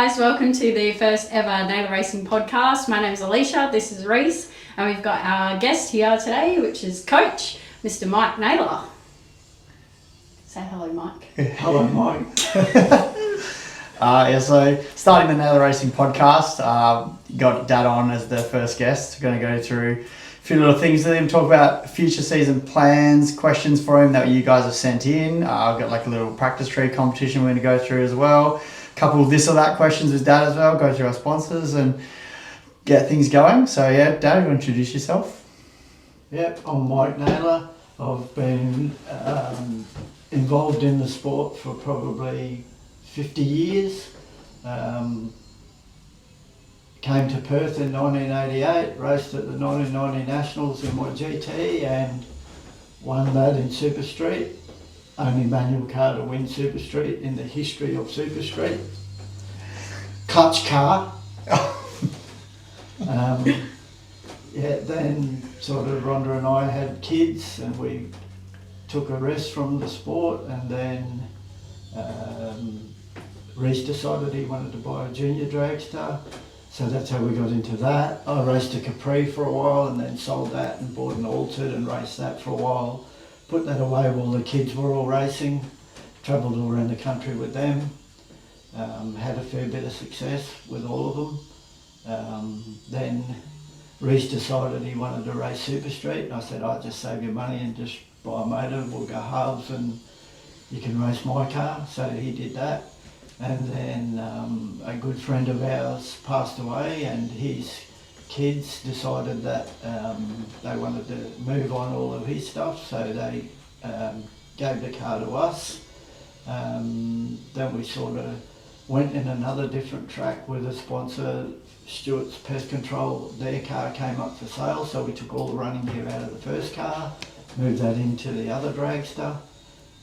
guys, welcome to the first ever Naylor Racing podcast. My name's Alicia, this is Reese, and we've got our guest here today, which is Coach, Mr. Mike Naylor. Say hello, Mike. Hello, Mike. So starting the Naylor Racing podcast, got Dad on as the first guest. Going to go through a few little things with him, talk about future season plans, questions for him that you guys have sent in. I've got like a little practice tree competition we're going to go through as well. A couple of this or that questions with Dad as well, go through our sponsors and get things going. So yeah, Dad, you want to introduce yourself? Yep, I'm Mike Naylor. I've been involved in the sport for probably 50 years. Came to Perth in 1988, raced at the 1990 Nationals in my GT and won that in Super Street. Only manual car to win Super Street in the history of Super Street. Clutch car. Then sort of Rhonda and I had kids and we took a rest from the sport, and then Reese decided he wanted to buy a junior dragster, so that's how we got into that. I raced a Capri for a while and then sold that and bought an Altered and raced that for a while. Put that away while the kids were all racing, travelled all around the country with them, had a fair bit of success with all of them. Then Reese decided he wanted to race Super Street, and I said, I'll just save your money and just buy a motor, we'll go halves and you can race my car. So he did that. And then a good friend of ours passed away, and his kids decided that they wanted to move on all of his stuff, so they gave the car to us. Then we sort of went in another different track with a sponsor, Stewart's Pest Control. Their car came up for sale, so we took all the running gear out of the first car, moved that into the other dragster,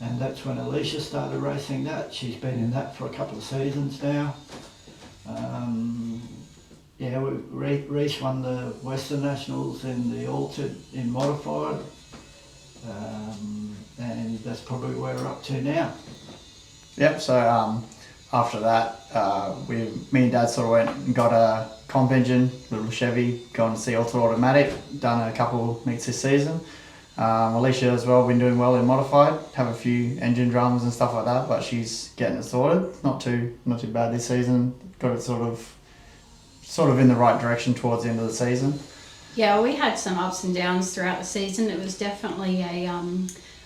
and that's when Alicia started racing that. She's been in that for a couple of seasons now. Reese won the Western Nationals in the Altered in modified, and that's probably where we're up to now. Yep, so after that, me and Dad sort of went and got a comp engine, little Chevy, gone to see Ultra Automatic, done a couple meets this season. Alicia as well, been doing well in modified, have a few engine dramas and stuff like that, but she's getting it sorted. Not too bad this season. Got it sort of in the right direction towards the end of the season. Yeah, we had some ups and downs throughout the season. It was definitely a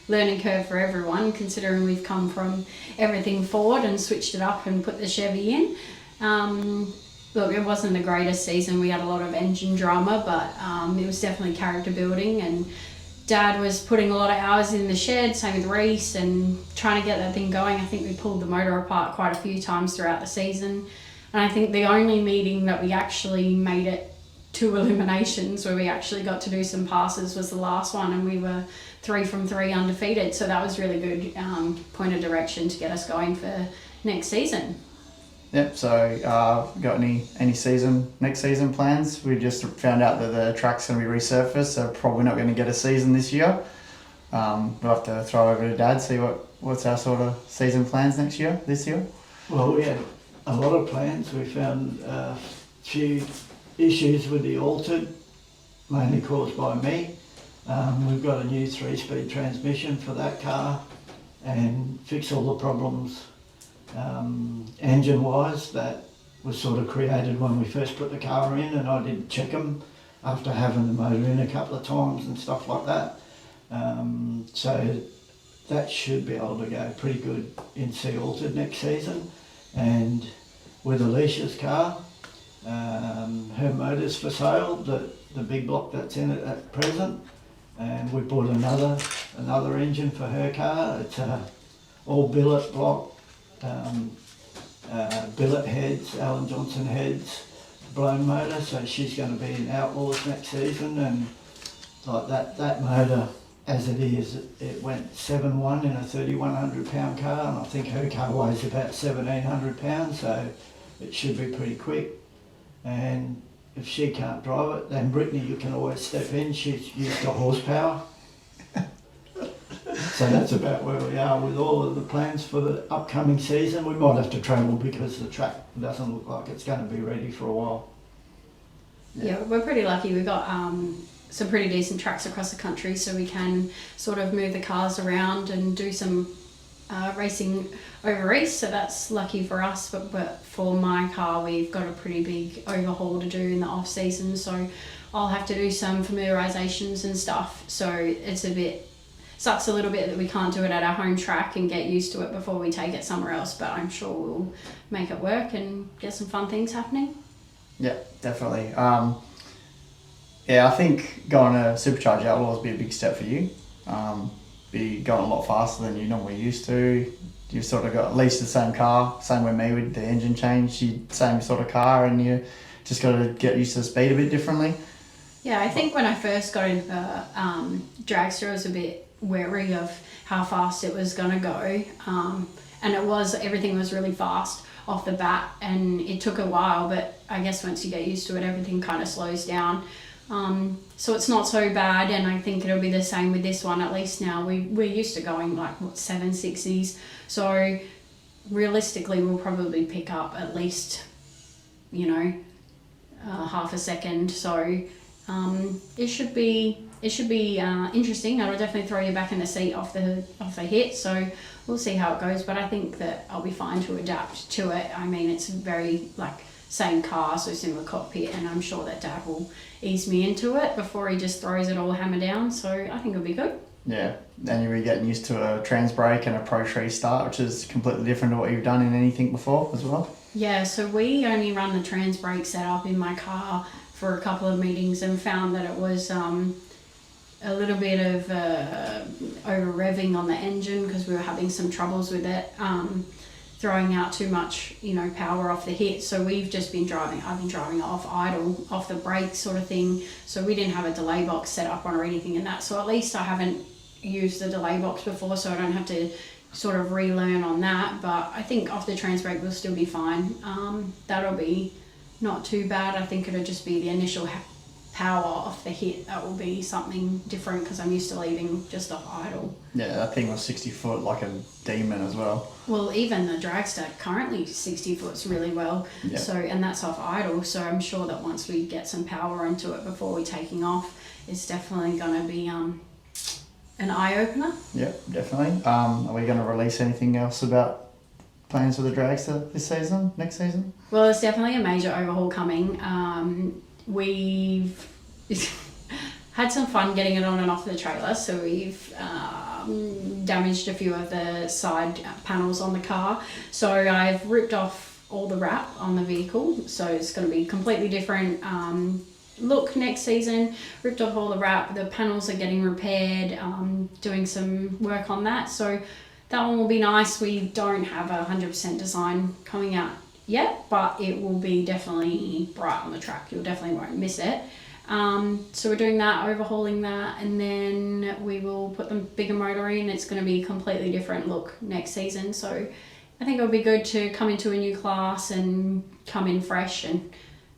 learning curve for everyone, considering we've come from everything Ford and switched it up and put the Chevy in. Look, it wasn't the greatest season. We had a lot of engine drama, but it was definitely character building, and Dad was putting a lot of hours in the shed, same with Reese, and trying to get that thing going. I think we pulled the motor apart quite a few times throughout the season. And I think the only meeting that we actually made it to eliminations, where we actually got to do some passes, was the last one, and we were 3 from 3 undefeated. So that was really good point of direction to get us going for next season. Yep, so got any next season plans? We just found out that the track's going to be resurfaced, so probably not going to get a season this year. We'll have to throw over to Dad, see what's our sort of season plans this year. Well, we had a lot of plans. We found a few issues with the Altered, mainly caused by me. We've got a new 3-speed transmission for that car and fix all the problems engine wise that was sort of created when we first put the car in, and I did check them after having the motor in a couple of times and stuff like that. So that should be able to go pretty good in C Altered next season. And with Alicia's car, her motor's for sale, the big block that's in it at present, and we bought another engine for her car. It's a all billet block, billet heads, Alan Johnson heads, blown motor, so she's going to be in Outlaws next season. And like that motor, as it is, it went 7.1 in a 3,100 pound car, and I think her car weighs about 1,700 pounds, so it should be pretty quick. And if she can't drive it, then Brittany, you can always step in, she's used to horsepower. So that's about where we are with all of the plans for the upcoming season. We might have to travel because the track doesn't look like it's going to be ready for a while. Yeah, we're pretty lucky. We've got some pretty decent tracks across the country, so we can sort of move the cars around and do some racing over east. So that's lucky for us. But for my car, we've got a pretty big overhaul to do in the off season, so I'll have to do some familiarizations and stuff. So it's sucks a little bit that we can't do it at our home track and get used to it before we take it somewhere else. But I'm sure we'll make it work and get some fun things happening. Yeah, definitely. Yeah, I think going to Supercharge Outlaws will be a big step for you. Be going a lot faster than you normally used to. You've sort of got at least the same car, same with me with the engine change, same sort of car, and you just got to get used to the speed a bit differently. Yeah, I think when I first got into the dragster, I was a bit wary of how fast it was going to go. And everything was really fast off the bat, and it took a while, but I guess once you get used to it, everything kind of slows down. So it's not so bad, and I think it'll be the same with this one. At least now we're used to going like 760s, so realistically we'll probably pick up at least, half a second. So it should be interesting. It'll definitely throw you back in the seat off the hit, so we'll see how it goes, but I think that I'll be fine to adapt to it. I mean, it's very same car, so similar cockpit, and I'm sure that Dad will ease me into it before he just throws it all hammer down, so I think it'll be good. Yeah, and you'll be getting used to a trans brake and a pro tree start, which is completely different to what you've done in anything before as well. Yeah, so we only run the trans brake setup in my car for a couple of meetings and found that it was a little bit of over revving on the engine because we were having some troubles with it, throwing out too much power off the hit. So I've been driving it off idle, off the brake sort of thing, so we didn't have a delay box set up on or anything in that, so at least I haven't used the delay box before, so I don't have to sort of relearn on that. But I think off the trans brake we'll still be fine. That'll be not too bad. I think it'll just be the initial power off the hit that will be something different because I'm used to leaving just off idle. Yeah, that thing was 60 foot like a demon as well. Well, even the dragster currently 60 foots really well. Yeah. So, and that's off idle, so I'm sure that once we get some power into it before we're taking off, it's definitely going to be an eye-opener. Yeah, definitely. Are we going to release anything else about plans for the dragster this season, next season? Well, it's definitely a major overhaul coming. We've had some fun getting it on and off the trailer, so we've damaged a few of the side panels on the car. So I've ripped off all the wrap on the vehicle, so it's going to be completely different look next season. Ripped off all the wrap, the panels are getting repaired, doing some work on that, so that one will be nice. We don't have a 100% design coming out yet, but it will be definitely bright on the track. You'll definitely won't miss it. So we're doing that, overhauling that, and then we will put the bigger motor in. It's going to be a completely different look next season, so I think it'll be good to come into a new class and come in fresh and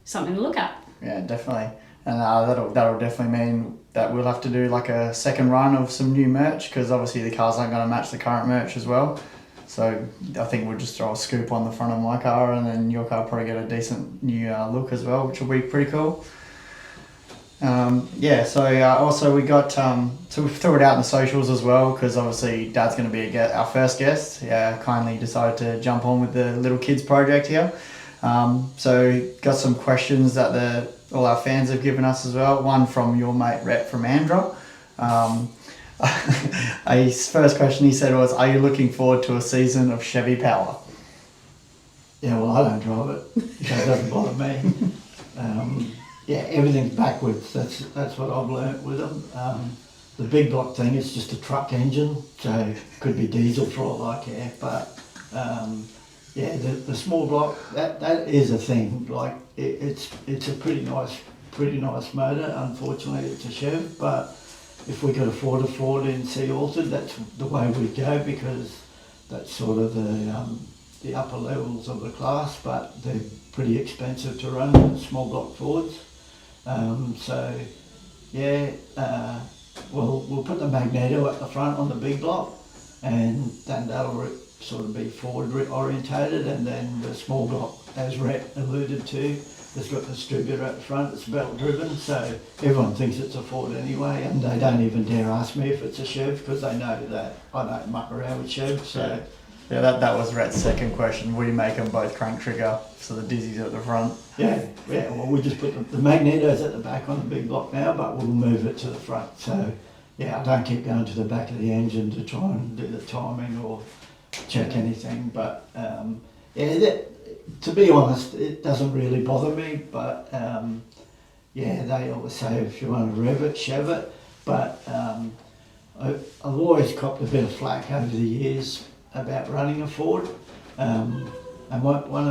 something to look at. Yeah, definitely. And that'll definitely mean that we'll have to do like a second run of some new merch, because obviously the cars aren't going to match the current merch as well. So I think we'll just throw a scoop on the front of my car, and then your car will probably get a decent new look as well, which will be pretty cool. Also we got, so we threw it out in the socials as well, because obviously Dad's going to be our first guest. Yeah, kindly decided to jump on with the little kids project here. So got some questions that all our fans have given us as well. One from your mate Rhett from Andra. His first question he said was, are you looking forward to a season of Chevy Power? Yeah, well, I don't drive it, so it doesn't bother me. Everything's backwards. That's what I've learnt with them. The big block thing is just a truck engine, so it could be diesel for all I care. But the small block, that is a thing. Like it's a pretty nice motor. Unfortunately, it's a Chev, but if we could afford a Ford in C altered, that's the way we go, because that's sort of the upper levels of the class, but they're pretty expensive to run, the small block Fords. We'll put the Magneto at the front on the big block, and then that'll sort of be forward orientated, and then the small block, as Rhett alluded to, it's got the distributor at the front, it's belt driven, so everyone thinks it's a Ford anyway, and they don't even dare ask me if it's a Chev because they know that I don't muck around with Chev. So yeah, that was Rhett's second question. We make them both crank trigger, so the Dizzy's at the front. yeah. Well, we just put the magneto's at the back on the big block now, but we'll move it to the front. So yeah, I don't keep going to the back of the engine to try and do the timing or check anything. But to be honest, it doesn't really bother me, but they always say if you want to rev it, chev it, but I've always copped a bit of flack over the years about running a Ford, and one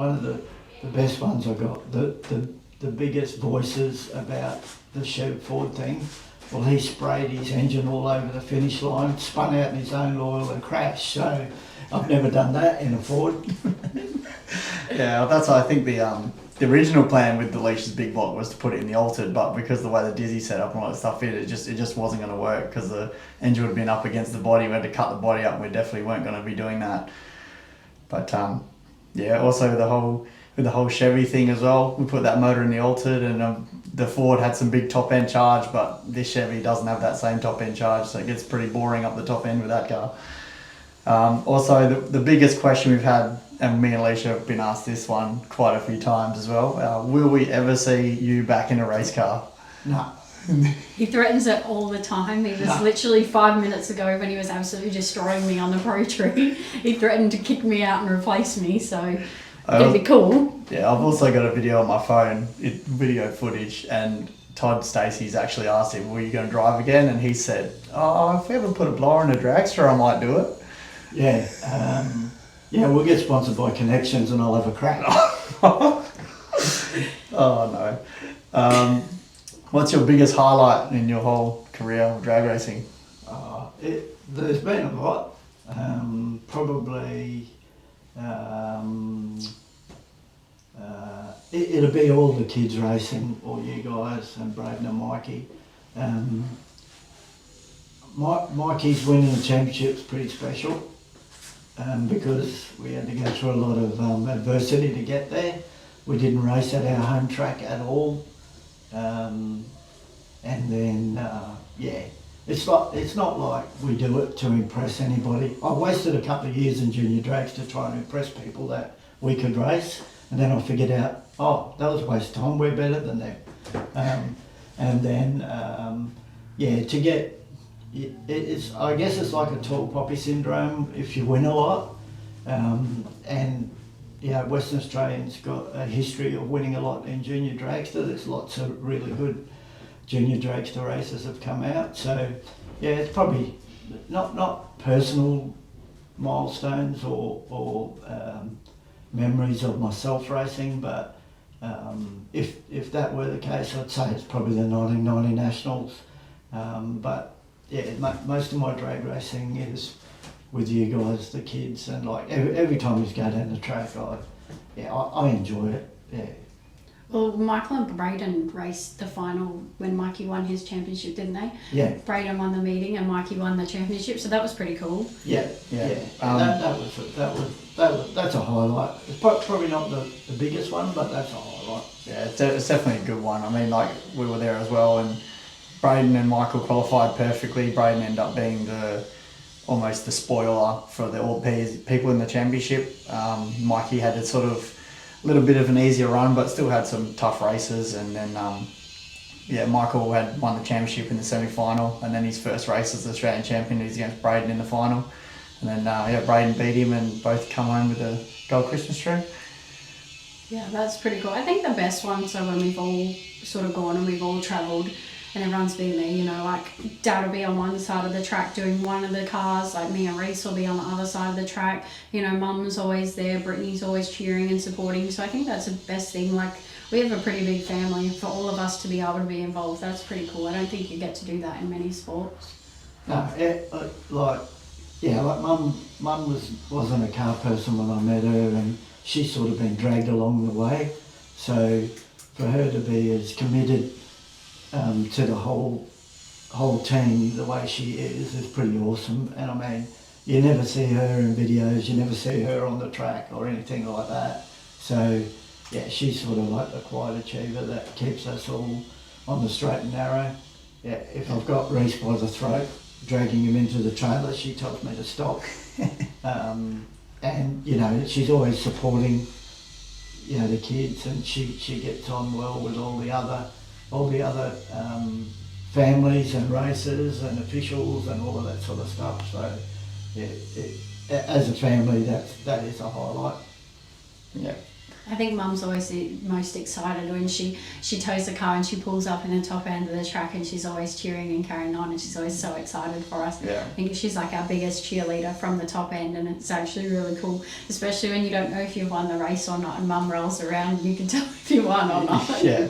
of the best ones I got, the biggest voices about the Chev Ford thing, well, he sprayed his engine all over the finish line, spun out in his own oil and crashed, so I've never done that in a Ford. Yeah, that's I think the original plan with the Leash's big block was to put it in the altered, but because the way the Dizzy set up and all that stuff it just wasn't going to work because the engine would have been up against the body. We had to cut the body up, and we definitely weren't going to be doing that. But also with the whole Chevy thing as well, we put that motor in the altered, and the Ford had some big top end charge, but this Chevy doesn't have that same top end charge, so it gets pretty boring up the top end with that car. Also, the biggest question we've had, and me and Alicia have been asked this one quite a few times as well, will we ever see you back in a race car? No. He threatens it all the time. He was literally 5 minutes ago when he was absolutely destroying me on the Pro Tree. He threatened to kick me out and replace me, so it'd be cool. Yeah, I've also got a video on my phone, video footage, and Todd Stacey's actually asked him, were you going to drive again? And he said, if we ever put a blower in a dragster, I might do it. Yeah, we'll get sponsored by Connections and I'll have a crack. Oh no. What's your biggest highlight in your whole career of drag racing? There's been a lot. Probably it'll be all the kids racing, all you guys and Braden and Mikey. Mikey's winning the championship's pretty special. Because we had to go through a lot of adversity to get there. We didn't race at our home track at all. And then, it's not like we do it to impress anybody. I wasted a couple of years in junior drags to try and impress people that we could race, and then I figured out, that was a waste of time, we're better than them. And then, to get, I guess it's like a tall poppy syndrome if you win a lot. Western Australians got a history of winning a lot in junior dragster. There's lots of really good junior dragster races have come out. So it's probably not personal milestones or memories of myself racing, but if that were the case, I'd say it's probably the 1990 Nationals. Most of my drag racing is with you guys, the kids, and like every time we go down the track, I enjoy it. Yeah. Well, Michael and Braden raced the final when Mikey won his championship, didn't they? Yeah. Braden won the meeting and Mikey won the championship, so that was pretty cool. Yeah. That's a highlight. It's probably not the biggest one, but that's a highlight. Yeah, it's definitely a good one. I mean, like we were there as well, and Braden and Michael qualified perfectly. Braden ended up being almost the spoiler for all the people in the championship. Mikey had a sort of little bit of an easier run, but still had some tough races. And then, Michael had won the championship in the semi-final, and then his first race as the Australian champion is against Braden in the final. And then, Braden beat him, and both come home with a gold Christmas tree. Yeah, that's pretty cool. I think the best one, so when we've all sort of gone and we've all travelled and everyone's been there, like Dad will be on one side of the track doing one of the cars, like me and Reese will be on the other side of the track, Mum's always there, Brittany's always cheering and supporting, so I think that's the best thing. Like, we have a pretty big family, for all of us to be able to be involved, that's pretty cool. I don't think you get to do that in many sports. No, Mum wasn't a car person when I met her, and she's sort of been dragged along the way, so for her to be as committed to the whole team the way she is pretty awesome. And I mean, you never see her in videos, you never see her on the track or anything like that. So yeah, she's sort of like the quiet achiever that keeps us all on the straight and narrow. Yeah, if I've got Reese by the throat, dragging him into the trailer, she tells me to stop. And you know, she's always supporting, you know, the kids, and she gets on well with all the other families and racers and officials and all of that sort of stuff. So yeah, as a family, that is a highlight. Yeah. I think Mum's always the most excited when she tows the car and she pulls up in the top end of the track, and she's always cheering and carrying on, and she's always so excited for us. Yeah. I think she's like our biggest cheerleader from the top end, and it's actually really cool, especially when you don't know if you've won the race or not, and Mum rolls around and you can tell if you won or not. Yeah.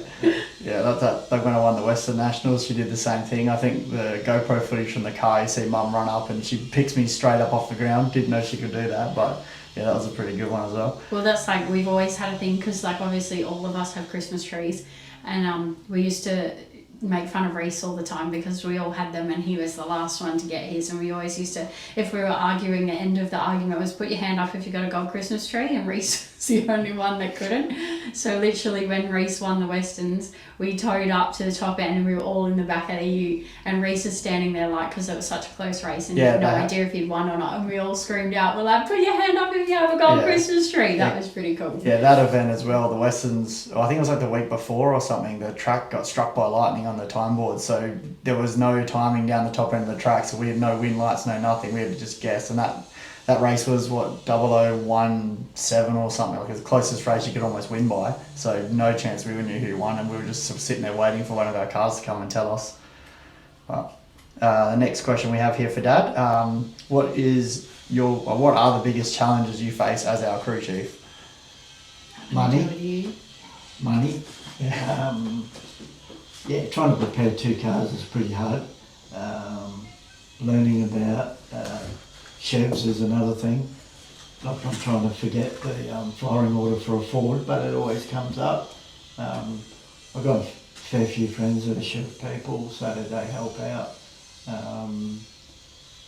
Like when I won the Western Nationals, she did the same thing. I think the GoPro footage from the car, you see Mum run up and she picks me straight up off the ground. Didn't know she could do that, but yeah, that was a pretty good one as well. Well, that's like, we've always had a thing, because like obviously all of us have Christmas trees, and we used to make fun of Reese all the time because we all had them and he was the last one to get his, and we always used to, if we were arguing, the end of the argument was put your hand up if you got a gold Christmas tree, and Reese was the only one that couldn't. So literally when Reese won the Westerns, we towed up to the top end and we were all in the back of the ute, and Reese is standing there like, because it was such a close race and he had no idea if he'd won or not, and we all screamed out, we're like, put your hand up if you have a gold Christmas tree. That was pretty cool. Yeah, that event as well, the Westerns, I think it was like the week before or something, the track got struck by lightning on the time board, so there was no timing down the top end of the track, so we had no wind lights, no nothing, we had to just guess, and that race was what, 0017 or something, like it was the closest race you could almost win by, so no chance we knew who won, and we were just sort of sitting there waiting for one of our cars to come and tell us. But, the next question we have here for Dad, what are the biggest challenges you face as our crew chief? Money. Yeah, trying to prepare two cars is pretty hard. Learning about chevs is another thing. Like, I'm trying to forget the firing order for a Ford, but it always comes up. I've got a fair few friends that are chev people, so they help out.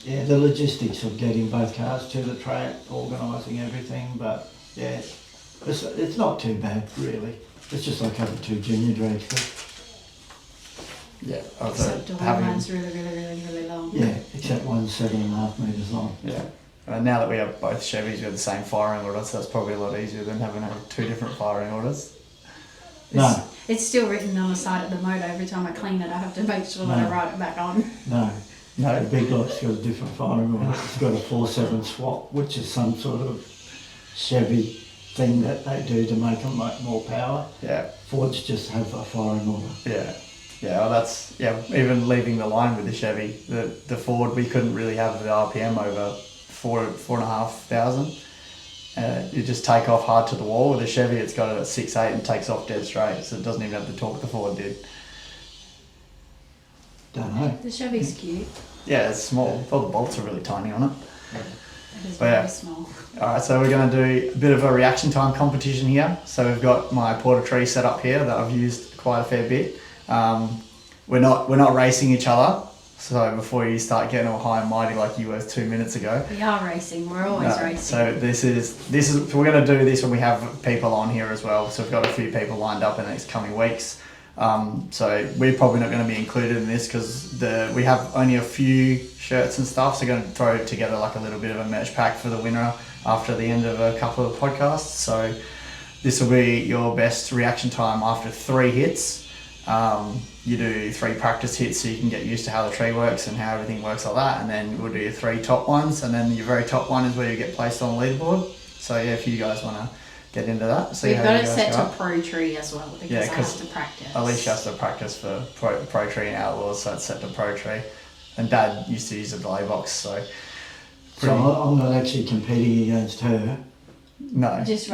Yeah, the logistics of getting both cars to the track, organising everything, but yeah, it's not too bad really. It's just like having two junior drags. Yeah, except one's really long. Yeah, except one's 7.5 metres long. Yeah. Now that we have both Chevys, we have the same firing order, so that's probably a lot easier than having two different firing orders. No. It's still written on the side of the motor. Every time I clean it, I have to make sure that I write it back on. No. The big lot's got a different firing order. It's got a 4/7 swap, which is some sort of Chevy thing that they do to make them make more power. Yeah. Fords just have a firing order. Yeah. Yeah, well even leaving the line with the Chevy, the Ford, we couldn't really have the RPM over 4,500. You just take off hard to the wall. With the Chevy, it's got it at 6.8 and takes off dead straight, so it doesn't even have the torque the Ford did. Don't know. The Chevy's cute. Yeah, it's small. All the bolts are really tiny on it. It is very small. Alright, so we're going to do a bit of a reaction time competition here. So we've got my porta tree set up here that I've used quite a fair bit. We're not racing each other, so before you start getting all high and mighty like you were 2 minutes ago. We are racing. We're always racing. So this is we're going to do this when we have people on here as well. So we've got a few people lined up in the next coming weeks. So we're probably not going to be included in this because we have only a few shirts and stuff. So we're going to throw together like a little bit of a merch pack for the winner after the end of a couple of podcasts. So this will be your best reaction time after 3 hits. You do 3 practice hits so you can get used to how the tree works and how everything works like that, and then we'll do your 3 top ones, and then your very top one is where you get placed on the leaderboard. So yeah, if you guys want to get into that, see we've how got you it guys set go. to pro tree as well because I have to practice. Alicia has to practice for pro tree and outlaws, so it's set to pro tree. And Dad used to use a delay box, so. So I'm not actually competing against her. No, it's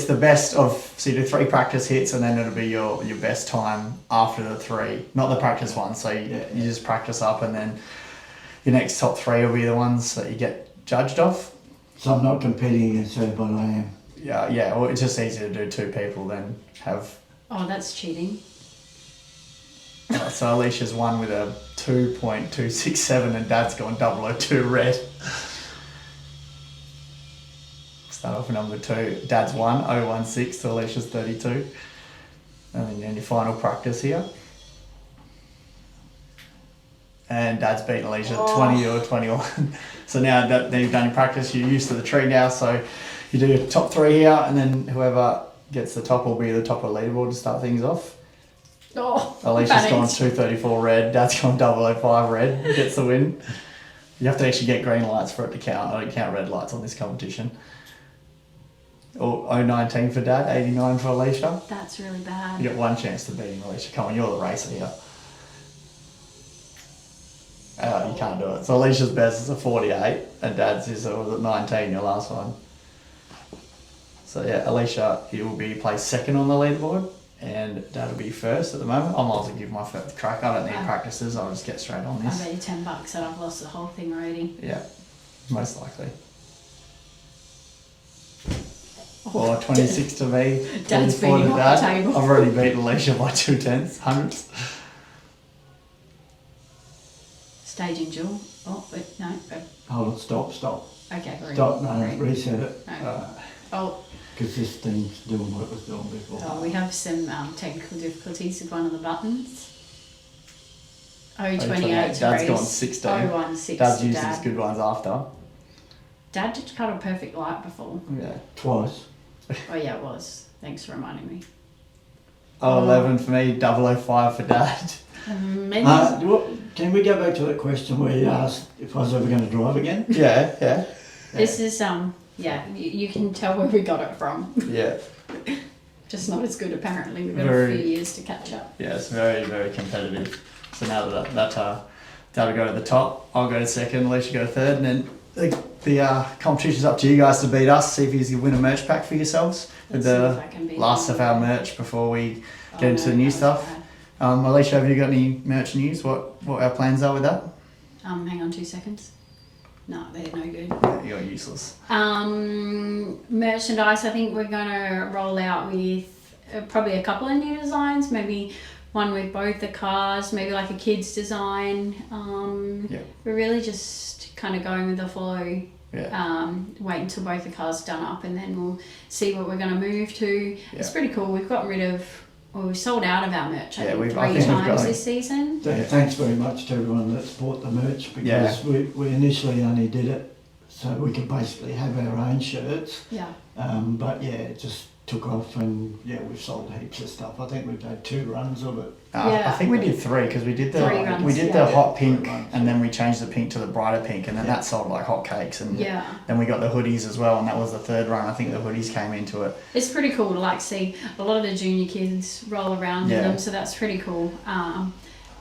the best of, so you do 3 practice hits and then it'll be your best time after the 3, not the practice one. So you just practice up and then your next top 3 will be the ones that you get judged off. So I'm not competing against her, but I am. Yeah. Well, it's just easier to do 2 people than have. Oh, that's cheating. So Alicia's won with a 2.267 and Dad's gone 002 red. Start off with number 2. Dad's 1.016 to Alicia's 32. And then your final practice here. And Dad's beaten Alicia 20 or 21. So now that you've done your practice, you're used to the tree now. So you do your top 3 here, and then whoever gets the top will be the top of the leaderboard to start things off. Oh, Alicia's gone 234 red, Dad's gone 005 red, gets the win. You have to actually get green lights for it to count. I don't count red lights on this competition. Or 019 for Dad, 89 for Alicia. That's really bad. You get one chance to beat him, Alicia. Come on, you're the racer here. You can't do it. So Alicia's best is a 48 and Dad's is was at 19, your last one. So yeah, Alicia, you will be placed second on the leaderboard and Dad will be first at the moment. I might as well give my first crack. I don't need practices, I'll just get straight on I this. bet you $10 that I've lost the whole thing already. Yeah, most likely. Or 26 to me, Dad's 24 to beating off Dad. the table. I've already beaten Alicia by 2/10, hundredths. Staging Jewel. Oh, wait, no. Hold on, stop. Okay, Stop, no, reset it. No. Because this thing's doing what it was doing before. Oh, we have some technical difficulties with one of the buttons. 028 to Dad's race. gone 16. 016 Dad's to used Dad. his good ones after. Dad did cut a perfect light before. Yeah. Twice. Oh yeah, it was. Thanks for reminding me. 011 for me, 005 for Dad. Maybe Can we go back to that question where you asked if I was ever going to drive again? Yeah. this is you can tell where we got it from. Yeah. Just not as good apparently. We've got Very- a few years to catch up. Yeah, it's very, very competitive. So now that Dad'll go to the top, I'll go to second, Alicia go third, and then the competition's up to you guys to beat us. See if you can win a merch pack for yourselves with Let's see the if I can beat last them. of our merch before we Oh, get into no, the new that was stuff. bad. Alicia, have you got any merch news? What our plans are with that? Hang on 2 seconds. No, they're no good. Yeah, you're useless. Merchandise, I think we're going to roll out with probably a couple of new designs, maybe one with both the cars, maybe like a kid's design. We're really just kind of going with the flow. Yeah. Wait until both the cars are done up and then we'll see what we're going to move to. Yeah. It's pretty cool. We've got rid of, we've sold out of our merch I think I 3 think we've times got- this season. Thanks very much to everyone that's bought the merch because we initially only did it so we could basically have our own shirts. Yeah. But yeah, it just took off and we've sold heaps of stuff. I think we've had 2 runs of it. I think we did 3 because we did the 3 runs, the hot pink 3 runs, and then we changed the pink to the brighter pink and then that sold like hotcakes and then we got the hoodies as well and that was the 3rd run. I think the hoodies came into it. It's pretty cool to like see a lot of the junior kids roll around in them, so that's pretty cool. I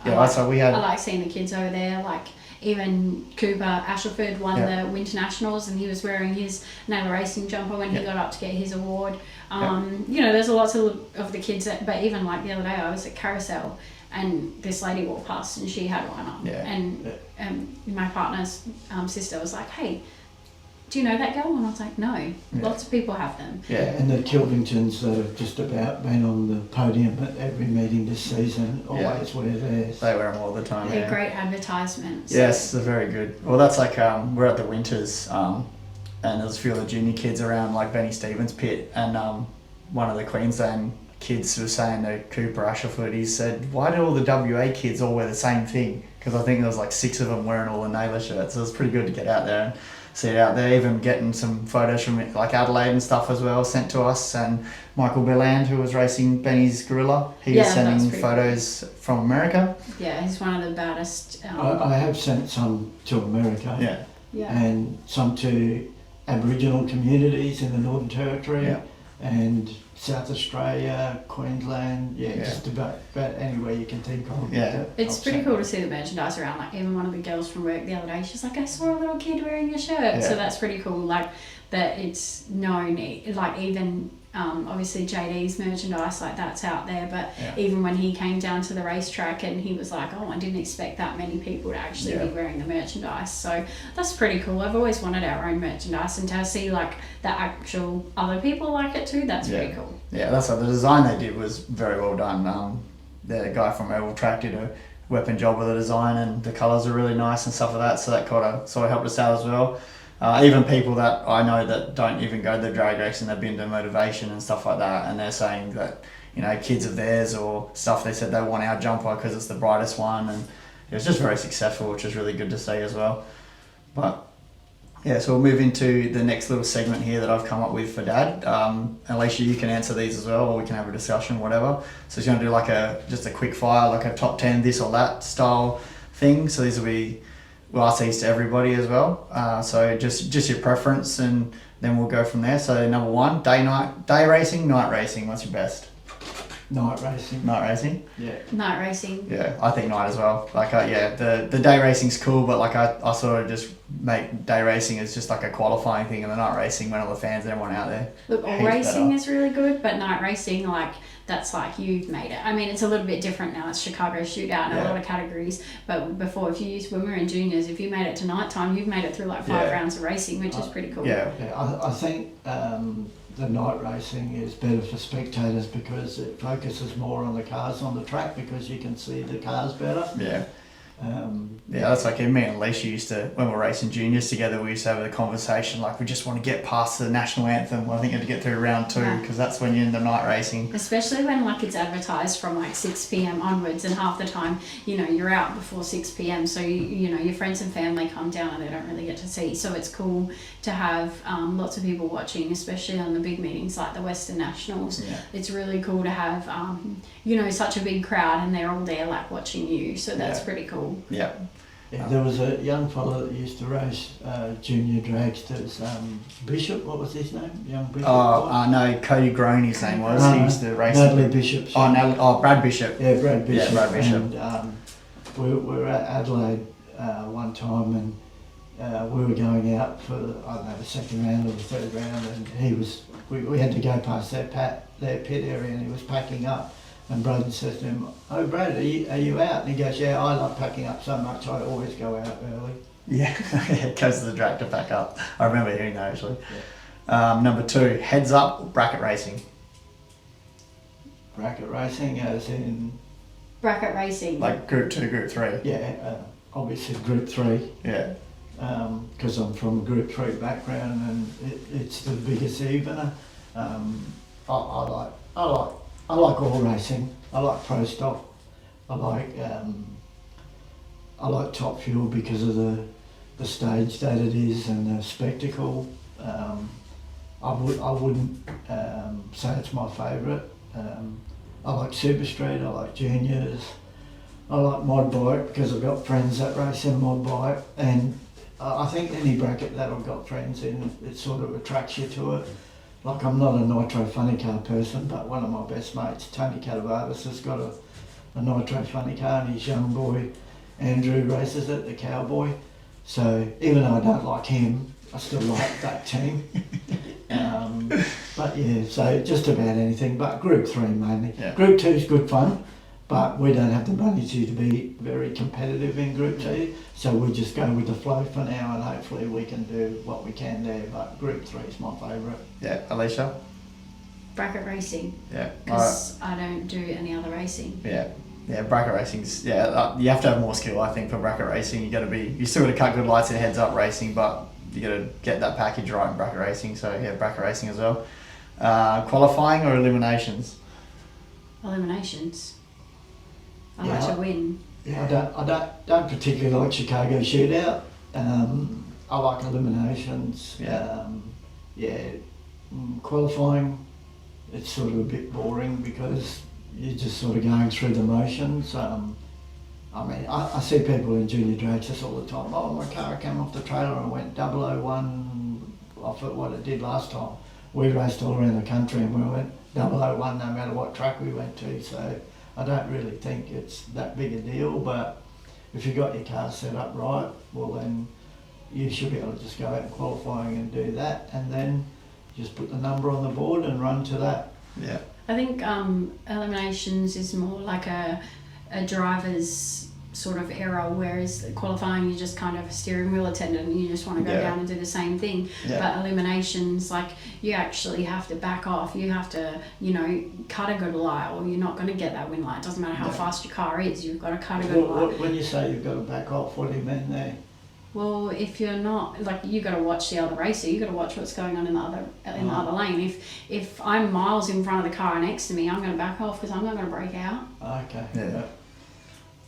like seeing the kids over there, like even Cooper Ashleford won the Winter Nationals and he was wearing his Naylor Racing jumper when he got up to get his award. There's lots of the kids but even like the other day I was at Carousel and this lady walked past and she had one on and my partner's sister was like, hey, do you know that girl? And I was like, no, lots of people have them. And the Kilvingtons that have just about been on the podium at every meeting this season always wear theirs. They wear them all the time. They're great advertisements. Yes, they're very good. Well, that's like we're at the Winters and there's a few of the junior kids around like Benny Stevens pit and one of the Queensland kids was saying to Cooper Ashleford, he said, why do all the WA kids all wear the same thing? Because I think there was like 6 of them wearing all the Naylor shirts. So it was pretty good to get out there and see it out there, even getting some photos from like Adelaide and stuff as well sent to us. And Michael Billand, who was racing Benny's Gorilla, he was sending photos from America. Yeah, he's one of the baddest. I have sent some to America and some to Aboriginal communities in the Northern Territory and South Australia, Queensland, just about anywhere you can think of. It's pretty cool to see the merchandise around. Like even one of the girls from work the other day, she's like, I saw a little kid wearing your shirt. So that's pretty cool. Like that it's known. Like even obviously JD's merchandise, like that's out there. But even when he came down to the racetrack and he was like, oh, I didn't expect that many people to actually be wearing the merchandise. So that's pretty cool. I've always wanted our own merchandise and to see like the actual other people like it too. That's pretty cool. Yeah, that's what the design they did was very well done. The guy from Oval Track did a weapon job with the design, and the colours are really nice and stuff like that. So that kind of sort of helped us out as well. Even people that I know that don't even go to the drag racing, they've been to motivation and stuff like that, and they're saying that, you know, kids of theirs or stuff, they said they want our jumper because it's the brightest one, and it was just very successful, which is really good to see as well. But yeah, so we'll move into the next little segment here that I've come up with for Dad. Alicia, you can answer these as well, or we can have a discussion, whatever. So he's going to do like just a quick fire, like a top 10 this or that style thing. So these will be, we'll ask these to everybody as well. So just your preference, and then we'll go from there. So number 1, day racing, night racing. What's your best? Night racing. Night racing? Yeah. Night racing. Yeah, I think night as well. Like, the day racing's cool, but like I sort of just make day racing as just like a qualifying thing, and the night racing when all the fans and everyone out there. Look, all racing is really good, but night racing, like, that's like you've made it. I mean, it's a little bit different now. It's Chicago Shootout in a lot of categories. But before, when we were in juniors, if you made it to night time, you've made it through like 5 rounds of racing, which is pretty cool. Yeah, I think the night racing is better for spectators because it focuses more on the cars on the track, because you can see the cars better. Yeah. That's like me and Alicia used to, when we were racing juniors together, we used to have a conversation like, we just want to get past the national anthem. I think you have to get through round 2, because that's when you're in the night racing. Especially when like it's advertised from like 6 p.m. onwards, and half the time, you know, you're out before 6 p.m. So you know your friends and family come down and they don't really get to see. So it's cool to have lots of people watching, especially on the big meetings like the Western Nationals. Yeah. It's really cool to have you know, such a big crowd and they're all there like watching you. So that's pretty cool. Yeah. Yeah, there was a young fellow that used to race junior dragsters. Bishop, what was his name? Young Bishop? No, Cody Groan, his name was. He used to race. Natalie Bishop. Brad Bishop. Yeah, Brad Bishop. Yeah, Brad Bishop. And we were at Adelaide one time, and we were going out for, I don't know, the second round or the third round, and we had to go past their pit area, and he was packing up. And Braden says to him, "Oh, Brad, are you out?" And he goes, "Yeah, I like packing up so much, I always go out early." Yeah, it goes to the track to pack up. I remember hearing that actually. Yeah. Number 2, heads up, bracket racing. Bracket racing, as in? Bracket racing. Like group 2, group 3. Yeah, obviously group 3. Yeah. Because I'm from a group 3 background, and it's the biggest evener. I like all racing. I like pro stock. I like Top Fuel because of the stage that it is and the spectacle. I wouldn't say it's my favourite. I like Super Street. I like juniors. I like mod bike because I've got friends that race in mod bike, and I think any bracket that I've got friends in, it sort of attracts you to it. Like, I'm not a nitro funny car person, but one of my best mates, Tony Catavaris, has got a nitro funny car, and his young boy, Andrew, races it, the Cowboy. So even though I don't like him, I still like that team. But yeah, so just about anything, but Group 3 mainly. Yeah. Group 2 is good fun, but we don't have the money to be very competitive in Group 2, so we'll just go with the flow for now, and hopefully we can do what we can there, but Group 3 is my favourite. Yeah, Alicia? Bracket racing. Yeah. Because I don't do any other racing. Yeah. Yeah, bracket racing's, you have to have more skill, I think, for bracket racing. You still got to cut good lights in heads up racing, but you got to get that package right in bracket racing, so yeah, bracket racing as well. Qualifying or eliminations? Eliminations. I like to win. Yeah, I don't particularly like Chicago Shootout. I like eliminations. Qualifying, it's sort of a bit boring because you're just sort of going through the motions. I mean, I see people in junior drags this all the time. Oh, my car came off the trailer and went 001 off it, what it did last time. We raced all around the country and we went 001 no matter what track we went to. So I don't really think it's that big a deal, but if you got your car set up right, well then you should be able to just go out in qualifying and do that, and then just put the number on the board and run to that. Yeah. I think eliminations is more like a driver's sort of era, whereas qualifying you're just kind of a steering wheel attendant and you just want to go down and do the same thing. But eliminations, like, you actually have to back off, you have to, you know, cut a good light or you're not going to get that win light. It doesn't matter how fast your car is, you've got to cut a good light. When you say you've got to back off, what do you mean there? Well, if you're not, like, you got to watch the other racer, you got to watch what's going on in the other lane. If I'm miles in front of the car next to me, I'm going to back off because I'm not going to brake out. Okay.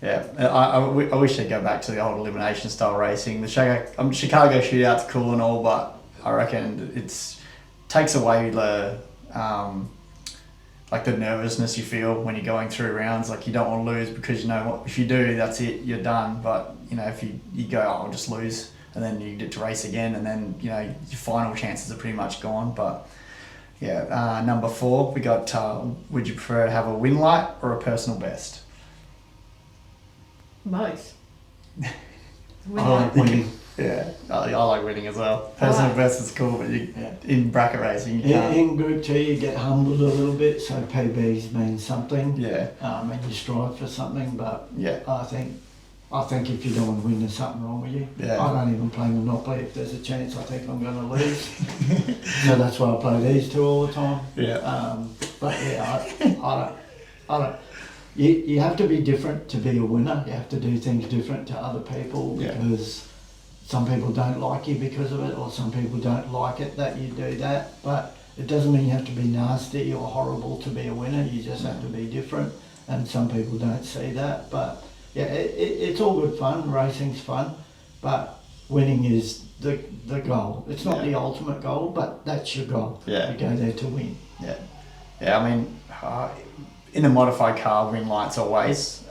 Yeah, I wish they'd go back to the old elimination style racing. The Chicago shootout's cool and all, but I reckon it takes away the like the nervousness you feel when you're going through rounds. Like, you don't want to lose because you know what, if you do, that's it, you're done. But you know, if you go, oh, I'll just lose, and then you get to race again, and then you know your final chances are pretty much gone. But yeah, number 4, we got. Would you prefer to have a win light or a personal best? Both. I like winning. Yeah, I like winning as well. Personal best is cool, but in bracket racing, you can't. In Group 2, you get humbled a little bit, so PBs mean something. Yeah. And you strive for something, but yeah. I think if you don't want to win, there's something wrong with you. Yeah. I don't even play Monopoly if there's a chance I think I'm going to lose. So that's why I play these two all the time. Yeah. But yeah, I don't. You have to be different to be a winner. You have to do things different to other people because some people don't like you because of it, or some people don't like it that you do that. But it doesn't mean you have to be nasty or horrible to be a winner. You just have to be different, and some people don't see that. But yeah, it's all good fun. Racing's fun, but winning is the goal. It's not the ultimate goal, but that's your goal. Yeah. You go there to win. Yeah. Yeah, I mean, in the modified car, win lights always.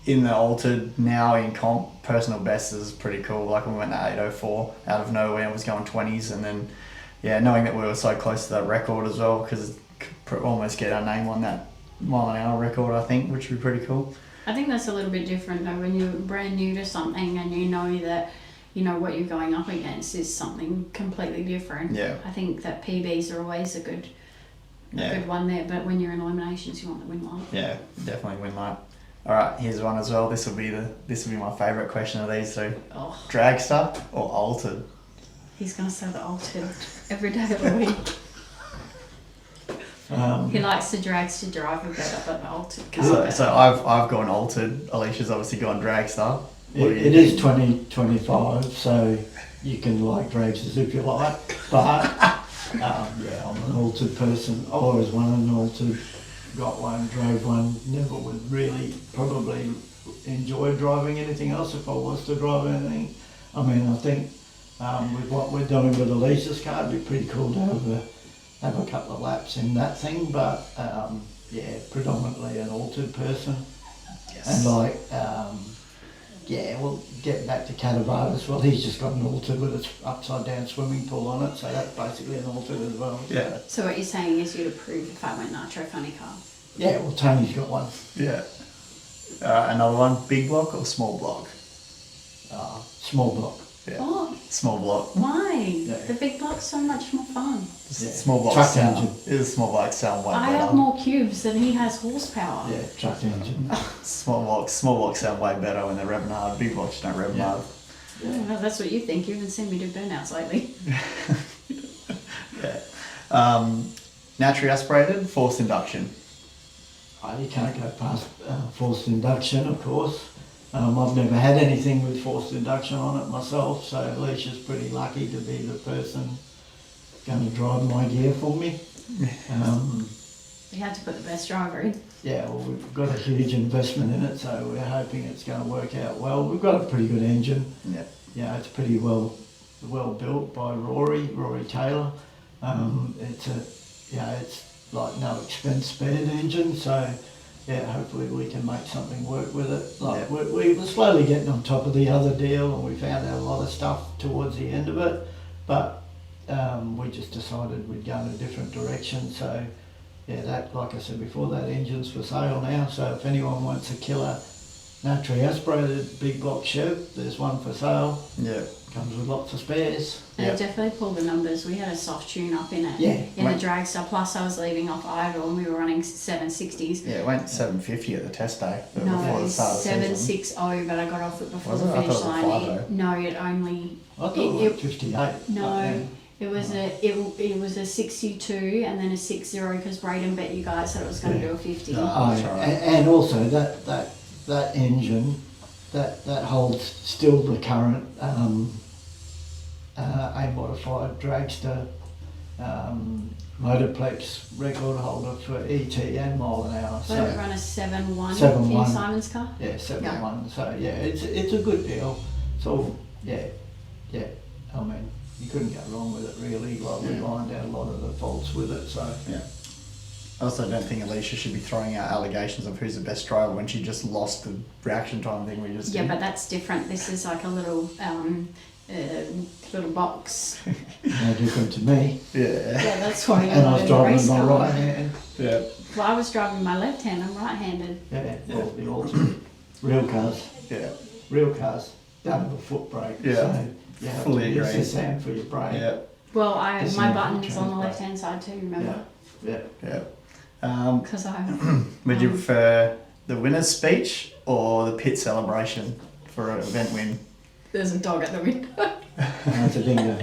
In the altered, now in comp, personal best is pretty cool. Like, we went to 804 out of nowhere and was going 20s, and then knowing that we were so close to that record as well, because could almost get our name on that mile-an-hour record, I think, which would be pretty cool. I think that's a little bit different though when you're brand new to something and you know that what you're going up against is something completely different. Yeah. I think that PBs are always a good one there, but when you're in eliminations, you want the win light. Yeah, definitely win light. All right, here's one as well. This will be my favourite question of these two. Oh. Dragster or altered? He's gonna say the altered every day of the week. He likes the dragster driver better, but the altered car. So I've gone altered. Alicia's obviously gone dragster. It is 2025, so you can like dragsters if you like. But I'm an altered person. I always wanted an altered. Got one, drove one. Never would really probably enjoy driving anything else if I was to drive anything. I mean, I think with what we're doing with Alicia's car, it'd be pretty cool to have a couple of laps in that thing, but predominantly an altered person. Yes. And we'll get back to Catavatas. Well, he's just got an altered with its upside down swimming pool on it, so that's basically an altered as well. Yeah. So what you're saying is you'd approve if I went nitro funny car? Yeah, well, Tony's got one. Yeah. Another one, big block or small block? Small block. Yeah. What? Small block. Why? Yeah. The big block's so much more fun. Small block small block sound way better. I have more cubes than he has horsepower. Yeah, truck engine. Small blocks sound way better when they're revving hard. Big blocks don't rev hard. Yeah, well, that's what you think. You haven't seen me do burnouts lately. Naturally aspirated, forced induction. You can't go past forced induction, of course. I've never had anything with forced induction on it myself, so Alicia's pretty lucky to be the person going to drive my gear for me. We had to put the best driver in. Yeah, well, we've got a huge investment in it, so we're hoping it's going to work out well. We've got a pretty good engine. Yeah. Yeah, it's pretty well built by Rory Taylor. It's like no expense spared engine, so hopefully we can make something work with it. We were slowly getting on top of the other deal, and we found out a lot of stuff towards the end of it, but we just decided we'd go in a different direction. So that, like I said before, that engine's for sale now, so if anyone wants a killer naturally aspirated big block Chev, there's one for sale. Yeah. Comes with lots of spares. And Yep. it definitely pulled the numbers. We had a soft tune up in it. Yeah. In Right. the dragster. Plus, I was leaving off idle and we were running 760s. Yeah, it went 750 at the test day No, before it the was start of the season. 760, but I got off it before Was the it? I finish thought it was line. 50. No, it only. I thought it was 58. No, back then. it was it was a 62 and then a 60 because Braden bet you guys that it was going to do a 50. That's right. And also that engine that holds still the current a modified dragster Motorplex record holder for ET and mile an hour. So it run a 7-1 7-1. in Simon's car. Yeah, 7-1. So yeah, it's a good deal. So yeah. I mean, you couldn't go wrong with it really. Like we lined out a lot of the faults with it. So Yeah. I also don't think Alicia should be throwing out allegations of who's the best driver when she just lost the reaction time thing we just Yeah, did. but that's different. This is like a little box. no different to me. Yeah. Yeah, that's why you're And I not was in the driving race my car. right hand. Yeah. Well, I was driving my left hand. I'm right-handed. Yeah, well, the ultimate. Real cars. Yeah. Real cars don't have a foot brake. Yeah. So you have Fully to use agree. this hand for your brake. Yeah. Well, This my is button is on the transparent. left-hand side too. Remember? Yeah. Yeah. Because I. Would you prefer the winner's speech or the pit celebration for an event win? There's a dog at the window. That's a dingo.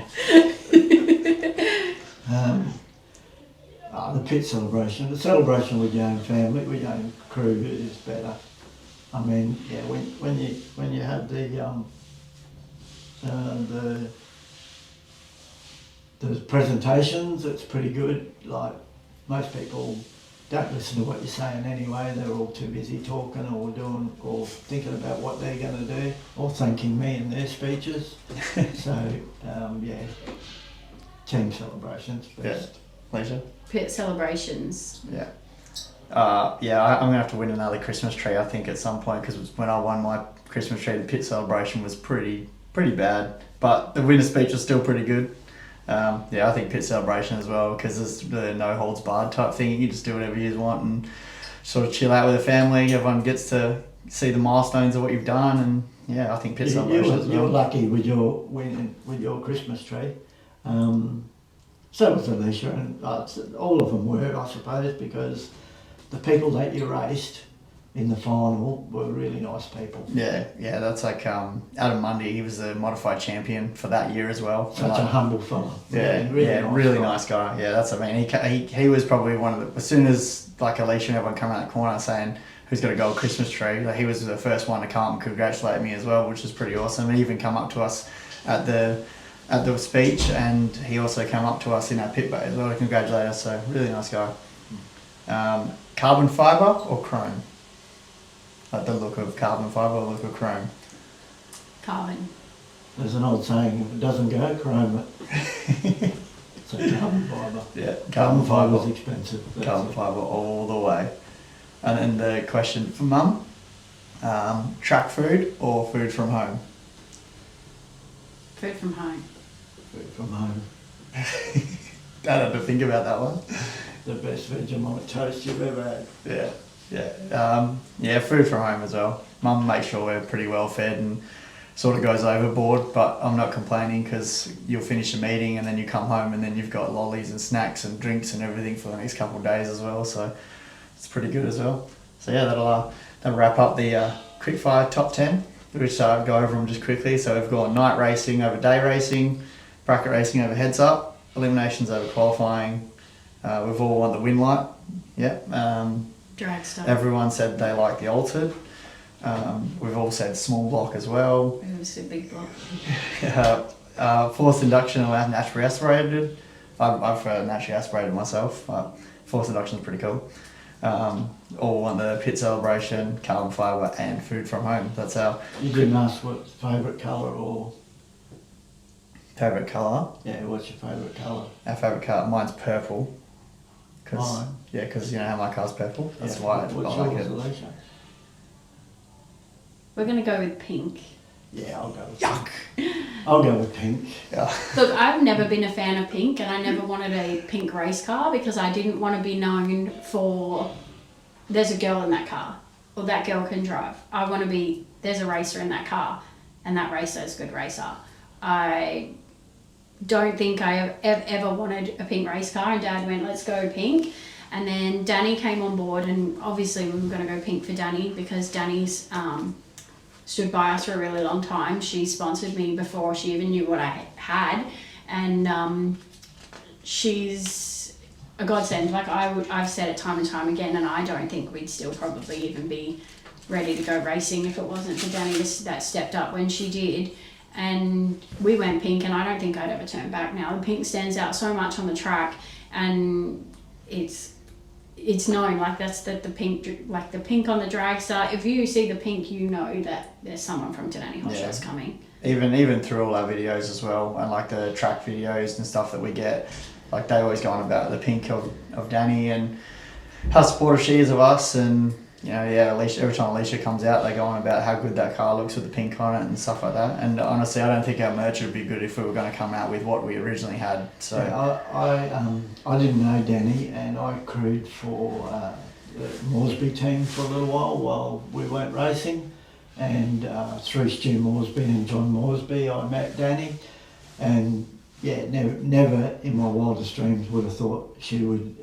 The pit celebration. The celebration with your own family, with your own crew is better. I mean, yeah, when you have the presentations, it's pretty good. Like most people don't listen to what you're saying anyway. They're all too busy talking or thinking about what they're going to do or thanking me in their speeches. So yeah, team celebrations best. Alicia? Pit celebrations. Yeah. I'm gonna have to win another Christmas tree. I think at some point because when I won my Christmas tree, the pit celebration was pretty bad, but the winner speech was still pretty good. I think pit celebration as well because it's the no holds barred type thing. You just do whatever you want and sort of chill out with the family. Everyone gets to see the milestones of what you've done, and yeah, I think pit celebration as well. You were lucky with your winning with your Christmas tree. So was Alicia, and all of them were, I suppose, because the people that you raced in the final were really nice people. Yeah, that's like Adam Mundy. He was the modified champion for that year as well. Such a humble fella. Really nice guy. Yeah, that's. I mean, he was probably one of the. As soon as like Alicia and everyone come around the corner saying who's got a gold Christmas tree, like, he was the first one to come and congratulate me as well, which is pretty awesome. He even come up to us at the speech, and he also came up to us in our pit bay as well to congratulate us. So really nice guy. Carbon fibre or chrome? Like the look of carbon fibre or the look of chrome? Carbon. There's an old saying, if it doesn't go, chrome it. So carbon fibre. Yeah, Carbon fibre's expensive. Carbon fibre all the way. And then the question for Mum, track food or food from home? Food from home. Food from home. Dad had to think about that one. The best Vegemite toast you've ever had. Food from home as well. Mum makes sure we're pretty well fed and sort of goes overboard, but I'm not complaining because you'll finish a meeting and then you come home and then you've got lollies and snacks and drinks and everything for the next couple of days as well, so it's pretty good as well. So yeah, that'll wrap up the Quickfire top 10, which I'll go over them just quickly. So we've got night racing over day racing, bracket racing over heads up, eliminations over qualifying. We've all won the win light. Yep. Dragster. Everyone said they like the altered. We've all said small block as well. It was a big block. Forced induction allowed naturally aspirated. I've naturally aspirated myself, but forced induction is pretty cool. All on the pit celebration, carbon fibre and food from home. That's our You didn't ask what favourite colour or... favourite colour. Yeah, what's your favourite colour? Our favourite colour, mine's purple. Mine? Yeah, because you know how my car's purple. That's Yeah, why what's I like yours, it. Alicia? We're going to go with pink. Yeah, I'll go with Yuck! pink. I'll go with pink. Yeah. Look, I've never been a fan of pink, and I never wanted a pink race car because I didn't want to be known for there's a girl in that car or that girl can drive. I want to be there's a racer in that car and that racer is a good racer. I don't think I ever wanted a pink race car, and Dad went, let's go pink. And then Danny came on board, and obviously we were going to go pink for Danny because Danny's stood by us for a really long time. She sponsored me before she even knew what I had, and she's a godsend. Like I've said it time and time again, and I don't think we'd still probably even be ready to go racing if it wasn't for Danny that stepped up when she did. And we went pink, and I don't think I'd ever turn back now. The pink stands out so much on the track, and it's known, like that's the pink, like the pink on the dragster. If you see the pink, you know that there's someone from Denali Hot Shots coming. Even through all our videos as well, and like the track videos and stuff that we get, like they always go on about the pink of Danny and how supportive she is of us. And you know, Alicia, every time Alicia comes out, they go on about how good that car looks with the pink on it and stuff like that. And honestly, I don't think our merch would be good if we were going to come out with what we originally had. So I didn't know Danny, and I crewed for the Moresby team for a little while we weren't racing. And through Stu Moresby and John Moresby, I met Danny, and never in my wildest dreams would have thought she would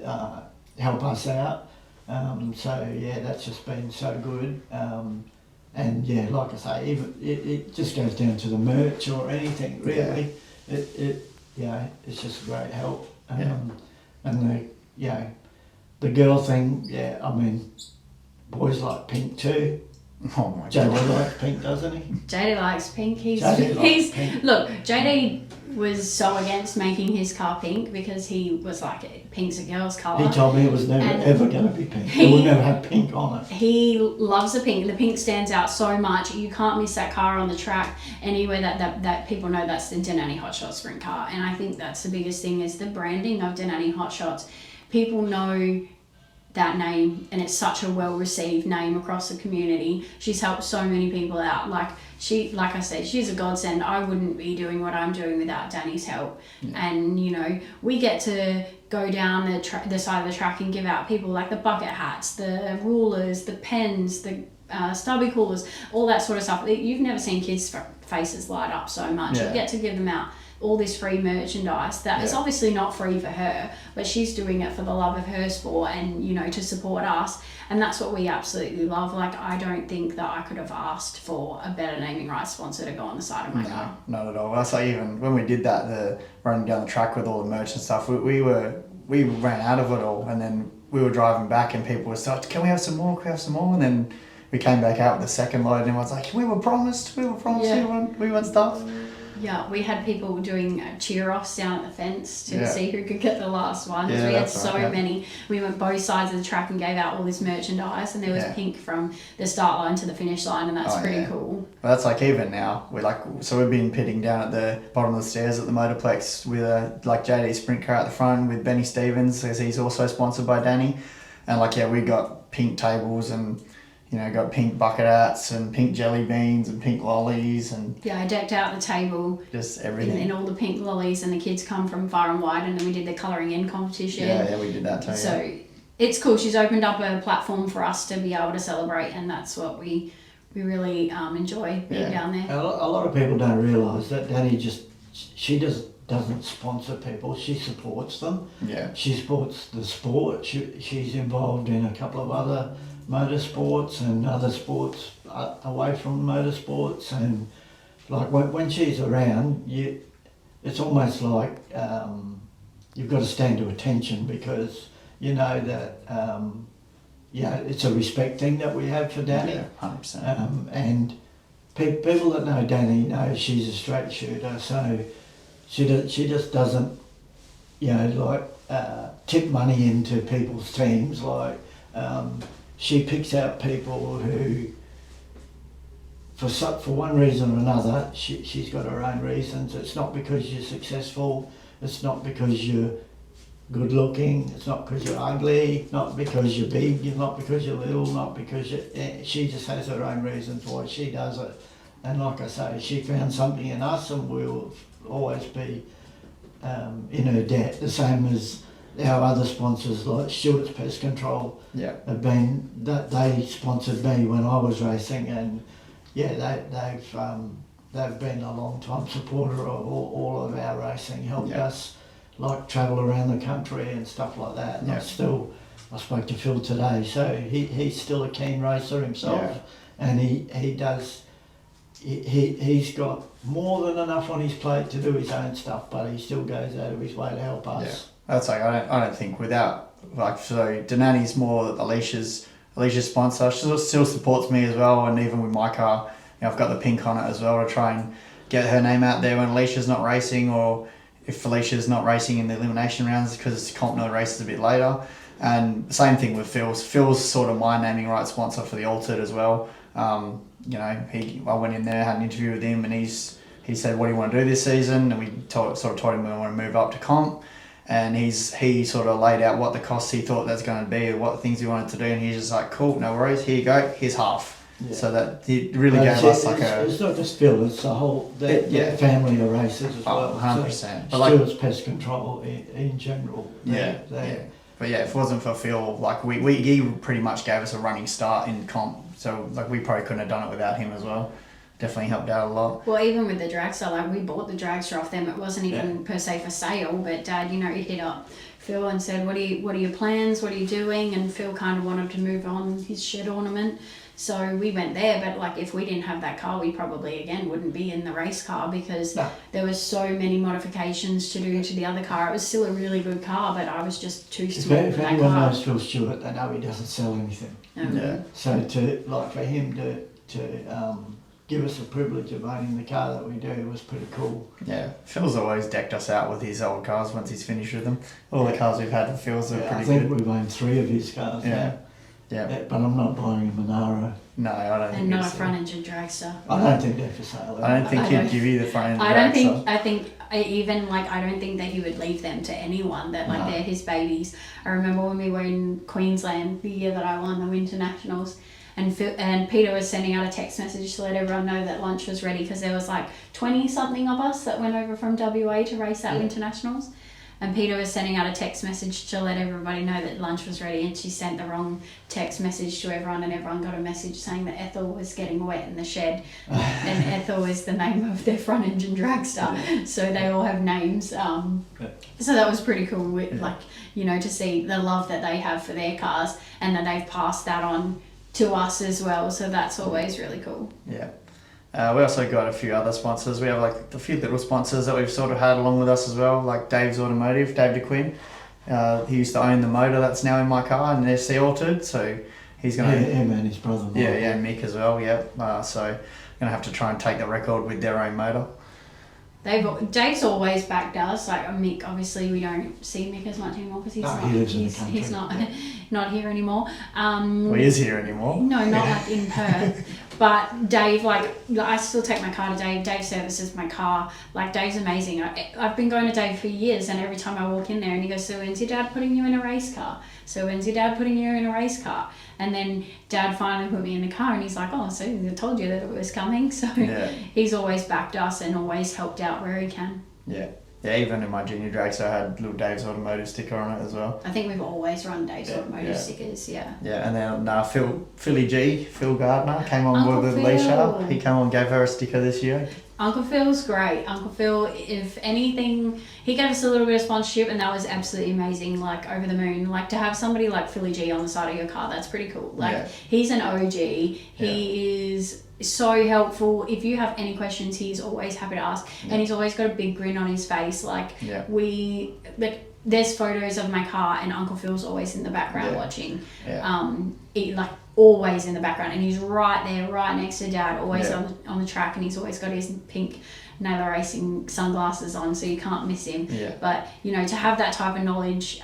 help us out. That's just been so good. Like I say, even it just goes down to the merch or anything really. It's just a great help. And the girl thing, I mean, boys like pink too. Oh my God. JD likes pink, doesn't he? JD likes pink. Pink. Look, JD was so against making his car pink because he was like, pink's a girl's colour. He told me it was never ever going to be pink. It would never have pink on it. He loves the pink. The pink stands out so much. You can't miss that car on the track anywhere that people know that's the Denali Hot Shots sprint car. And I think that's the biggest thing is the branding of Denali Hot Shots. People know that name, and it's such a well-received name across the community. She's helped so many people out. Like I said, she's a godsend. I wouldn't be doing what I'm doing without Danny's help. Yeah. And you know, we get to go down the side of the track and give out people like the bucket hats, the rulers, the pens, the stubby coolers, all that sort of stuff. You've never seen kids' faces light up so much. You get to give them out all this free merchandise that is obviously not free for her, but she's doing it for the love of her sport and, you know, to support us. And that's what we absolutely love. Like, I don't think that I could have asked for a better naming rights sponsor to go on the side of my car. Not at all. That's like, even when we did that, the running down the track with all the merch and stuff, we ran out of it all, and then we were driving back and people were like, can we have some more? And then we came back out with the second load and everyone's like, we were promised we want stuff. Yeah, we had people doing cheer-offs down at the fence to see who could get the last one. We had so many. We went both sides of the track and gave out all this merchandise, and there was pink from the start line to the finish line, and that's pretty cool. Well, that's like even now. We've been pitting down at the bottom of the stairs at the Motorplex with JD sprint car at the front with Benny Stevens, because he's also sponsored by Danny, and we got pink tables and, you know, got pink bucket hats and pink jelly beans and pink lollies and... Yeah, I decked out the table. Just everything. In all the pink lollies, and the kids come from far and wide, and then we did the colouring in competition. Yeah, we did that too. So it's cool. She's opened up a platform for us to be able to celebrate, and that's what we really enjoy being down there. A lot of people don't realise that Danny doesn't sponsor people, she supports them. Yeah. She supports the sport. She's involved in a couple of other motorsports and other sports away from motorsports, and like when she's around, it's almost like you've got to stand to attention, because you know that it's a respect thing that we have for Danny. Yeah, 100%. And people that know Danny know she's a straight shooter, so she just doesn't tip money into people's teams. She picks out people who, for one reason or another, she's got her own reasons. It's not because you're successful, it's not because you're good looking, it's not because you're ugly, not because you're big, not because you're little, not because she just has her own reasons why she does it. And like I say, she found something in us, and we'll always be in her debt, the same as our other sponsors like Stewart's Pest Control have been. That they sponsored me when I was racing, and they've they've been a long time supporter of all of our racing, helped Yeah. us like travel around the country and stuff like that. And Yeah. I spoke to Phil today, so he's still a keen racer himself, and he's got more than enough on his plate to do his own stuff, but he still goes out of his way to help us. Yeah. That's like I don't think without like so Denani's more Alicia's sponsor. She still supports me as well, and even with my car, I've got the pink on it as well to try and get her name out there when Alicia's not racing, or if Felicia's not racing in the elimination rounds because Comp No races a bit later. And same thing with Phil's. Phil's sort of my naming rights sponsor for the Altered as well. I went in there, had an interview with him, and he said, "What do you want to do this season?" And we told him we want to move up to comp. And he sort of laid out what the costs he thought that's going to be, or what things he wanted to do, and he's just like, "Cool, no worries. Here you go. Here's half." Yeah. So that he really gave us It's not just Phil; it's the whole family of racers as well. 100%. So Stewart's Pest Control in general. But yeah, if it wasn't for Phil, like he pretty much gave us a running start in comp. So like we probably couldn't have done it without him as well. Definitely helped out a lot. Well, even with the dragster, like we bought the dragster off them. It wasn't even per se for sale, but Dad, he hit up Phil and said, what are your plans? What are you doing? And Phil kind of wanted to move on his shed ornament. So we went there, but like if we didn't have that car, we probably again wouldn't be in the race car because there was so many modifications to do to the other car. It was still a really good car, but I was just too small for that car. If anyone knows Phil Stewart, they know he doesn't sell anything. So for him to give us the privilege of owning the car that we do was pretty cool. Yeah, Phil's always decked us out with his old cars once he's finished with them. All the cars we've had for Phil's are pretty good. I think we've owned 3 of his cars now. Yeah, but I'm not buying him a Naro. No, I don't think. And not a front engine dragster. I don't think they're for sale. I don't think he'd give you the front engine dragster. I don't think that he would leave them to anyone. That they're his babies. I remember when we were in Queensland the year that I won the Winter Nationals. And Peter was sending out a text message to let everyone know that lunch was ready because there was like 20 something of us that went over from WA to race that Winter Nationals. And Peter was sending out a text message to let everybody know that lunch was ready, and she sent the wrong text message to everyone, and everyone got a message saying that Ethel was getting wet in the shed. And Ethel is the name of their front engine dragster, so they all have names. So that was pretty cool, to see the love that they have for their cars and that they've passed that on to us as well. So that's always really cool. Yeah. We also got a few other sponsors. We have like a few little sponsors that we've sort of had along with us as well, like Dave's Automotive, Dave DeQuinn. He used to own the motor that's now in my car, and SC Altered, so he's going to... him and his brother. Yeah, Mick as well, so I'm going to have to try and take the record with their own motor. Dave's always backed us. Like Mick, obviously we don't see Mick as much anymore because he's not here anymore. He is here anymore. No, not like in Perth. But Dave, I still take my car to Dave. Dave services my car. Like, Dave's amazing. I've been going to Dave for years, and every time I walk in there and he goes, "So when's your dad putting you in a race car? So when's your dad putting you in a race car?" And then Dad finally put me in the car, and he's like, "Oh, so I told you that it was coming." So he's always backed us and always helped out where he can. Yeah. Yeah, even in my junior dragster, I had little Dave's Automotive sticker on it as well. I think we've always run Dave's Automotive stickers, Yeah, and then Phil Gardner came on with Alicia. He came on and gave her a sticker this year. Uncle Phil's great. Uncle Phil, if anything, he gave us a little bit of sponsorship, and that was absolutely amazing, like over the moon. Like, to have somebody like Philly G on the side of your car, that's pretty cool. Like, he's an OG. He is so helpful. If you have any questions, he's always happy to ask, and he's always got a big grin on his face. There's photos of my car, and Uncle Phil's always in the background watching. Always in the background, and he's right there, right next to Dad, always on the track, and he's always got his pink Naylor Racing sunglasses on, so you can't miss him. But to have that type of knowledge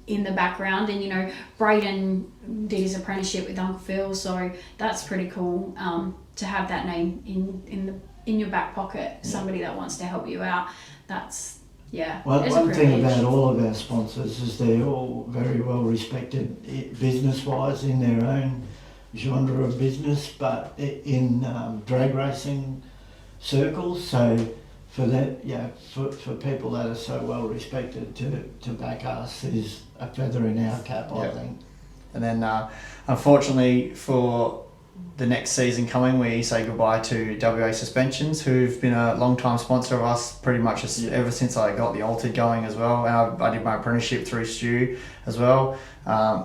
in the background, and Brayden did his apprenticeship with Uncle Phil, so that's pretty cool to have that name in your back pocket. Somebody that wants to help you out. That's one thing about all of our sponsors is they're all very well respected business-wise in their own genre of business, but in drag racing circles. So for that, for people that are so well respected to back us is a feather in our cap, I think. And then unfortunately for the next season coming, we say goodbye to WA Suspensions, who've been a long time sponsor of us pretty much ever since I got the Altered going as well. And I did my apprenticeship through Stu as well.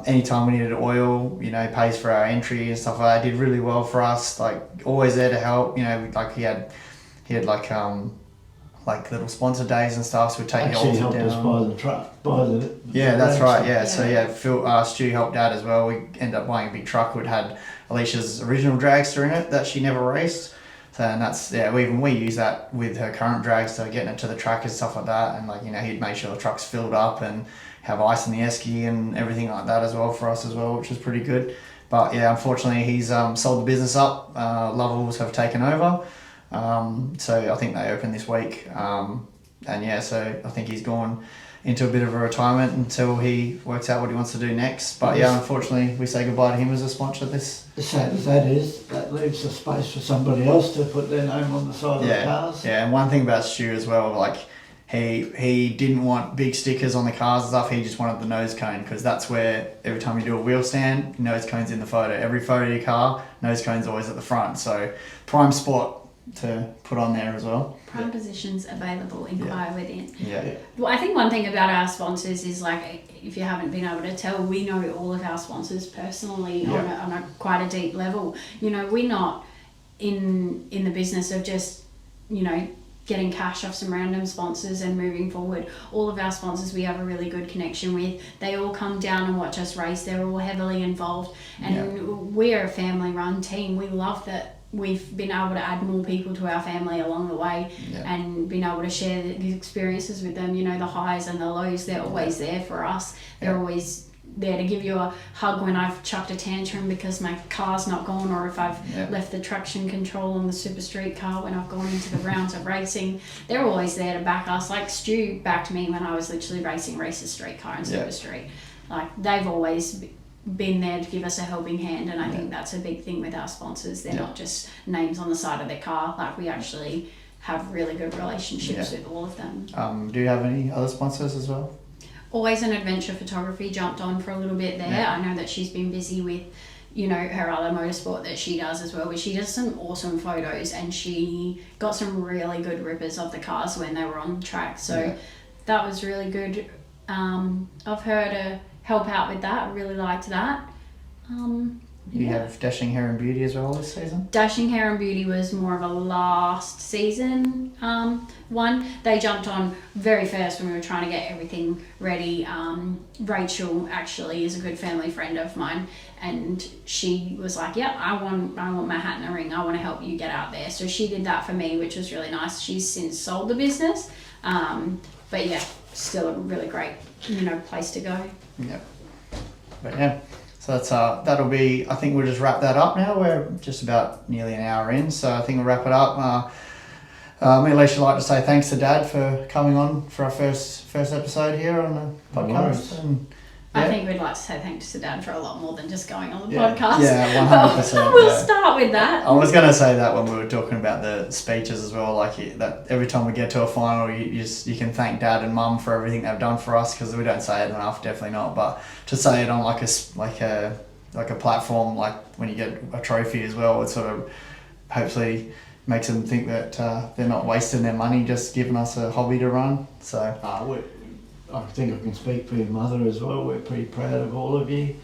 Anytime we needed oil, you know, pays for our entry and stuff like that. Did really well for us, like always there to help. You know, like he had like little sponsor days and stuff, so we'd take Actually the helped Altered us down. buy the truck, buy the Yeah, that's drag right. stuff. Yeah, so yeah, Phil, Stu helped Dad as well. We ended up buying a big truck which had Alicia's original dragster in it that she never raced. So, and that's we use that with her current dragster, getting it to the track and stuff like that. And like, you know, he'd make sure the truck's filled up and have ice in the esky and everything like that as well for us as well, which was pretty good. But yeah, unfortunately, he's sold the business up. Lovels have taken over. So I think they open this week. And yeah, so I think he's gone into a bit of a retirement until he works out what he wants to do next. But yeah, unfortunately, we say goodbye to him as a sponsor this. As sad as that is, that leaves a space for somebody else to put their name on the side of the cars. Yeah, and one thing about Stu as well, like he didn't want big stickers on the cars and stuff. He just wanted the nose cone, because that's where every time you do a wheel stand, nose cone's in the photo. Every photo of your car, nose cone's always at the front. So prime spot to put on there as well. Prime positions available in higher within. Yeah. Well, I think one thing about our sponsors is, like, if you haven't been able to tell, we know all of our sponsors personally on a quite a deep level. You know, we're not in the business of just, you know, getting cash off some random sponsors and moving forward. All of our sponsors we have a really good connection with. They all come down and watch us race. They're all heavily involved, and we're a family run team. We love that we've been able to add more people to our family along the way, and been able to share these experiences with them. You know, the highs and the lows, they're always there for us. They're always there to give you a hug when I've chucked a tantrum because my car's not gone, or if I've left the traction control on the super street car when I've gone into the rounds of racing. They're always there to back us. Like Stu backed me when I was literally racing races street car and super street. Like, they've always been there to give us a helping hand, and I think that's a big thing with our sponsors. They're not just names on the side of their car. Like, we actually have really good relationships with all of them. Do you have any other sponsors as well? Always an Adventure Photography jumped on for a little bit there. I know that she's been busy with, you know, her other motorsport that she does as well, but she does some awesome photos, and she got some really good rippers of the cars when they were on track. So that was really good of her to help out with that. I really liked that. You have Dashing Hair and Beauty as well this season? Dashing Hair and Beauty was more of a last season one. They jumped on very first when we were trying to get everything ready. Rachel actually is a good family friend of mine, and she was like, "Yep, I want my hat in the ring. I want to help you get out there." So she did that for me, which was really nice. She's since sold the business, but yeah, still a really great, you know, place to go. Yeah. But yeah. So that's that'll be. I think we'll just wrap that up now. We're just about nearly an hour in, so I think we'll wrap it up. Me and Alicia like to say thanks to Dad for coming on for our first episode here on the podcast. And, I think we'd like to say thanks to Dad for a lot more than just going on the podcast. Yeah, 100%. We'll start with that. I was going to say that when we were talking about the speeches as well. Like that, every time we get to a final, you can thank Dad and Mum for everything they've done for us, because we don't say it enough, definitely not. But to say it on like a platform, like when you get a trophy as well, it sort of hopefully makes them think that they're not wasting their money just giving us a hobby to run. So. I think I can speak for your mother as well. We're pretty proud of all of you,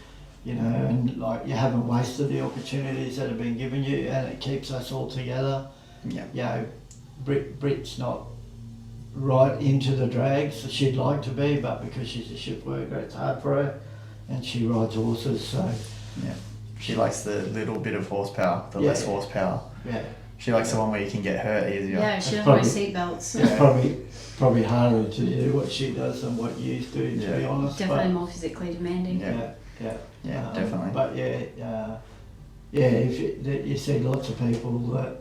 you know, and like, you haven't wasted the opportunities that have been given you, and it keeps us all together. Yeah. You know, Brit's not right into the drags that she'd like to be, but because she's a shift worker, it's hard for her, and she rides horses, so. Yeah. She likes the little bit of horsepower, the less horsepower. Yeah. She likes the one where you can get hurt easier. Yeah, she doesn't wear seatbelts. It's probably harder to do what she does than what you do, to be honest. Definitely more physically demanding. Yeah, definitely. But if you see lots of people that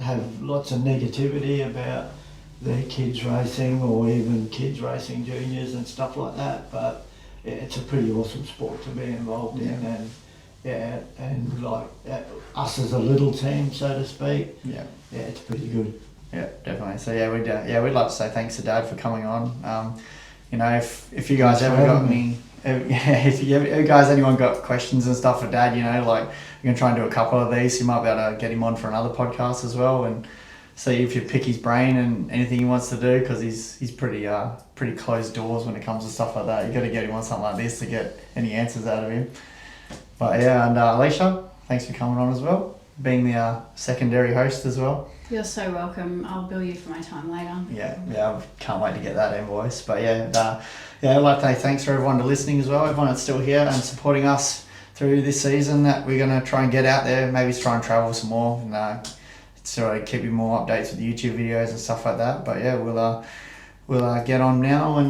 have lots of negativity about their kids racing, or even kids racing juniors and stuff like that, but it's a pretty awesome sport to be involved in, and like us as a little team, so to speak. Yeah, it's pretty good. Yeah, definitely. So we'd like to say thanks to Dad for coming on. You know, if you guys ever got any, if you guys anyone got questions and stuff for Dad, you know, like going to try and do a couple of these. You might be able to get him on for another podcast as well, and see if you pick his brain and anything he wants to do, because he's pretty closed doors when it comes to stuff like that. You got to get him on something like this to get any answers out of him. But yeah, and Alicia, thanks for coming on as well, being the secondary host as well. You're so welcome. I'll bill you for my time later. Yeah, I can't wait to get that invoice. But yeah, I'd like to say thanks for everyone to listening as well, everyone that's still here and supporting us through this season that we're going to try and get out there, maybe try and travel some more, and sort of keep you more updates with YouTube videos and stuff like that. But yeah, we'll get on now, and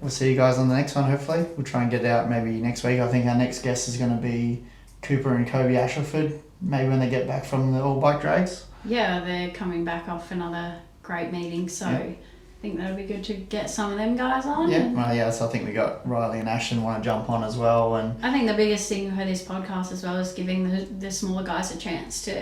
we'll see you guys on the next one. Hopefully we'll try and get it out maybe next week. I think our next guest is going to be Cooper and Kobe Ashleford, maybe when they get back from the all bike drags. Yeah, they're coming back off another great meeting, so I think that'll be good to get some of them guys on. So I think we got Riley and Ashton want to jump on as well. And I think the biggest thing for this podcast as well is giving the smaller guys a chance to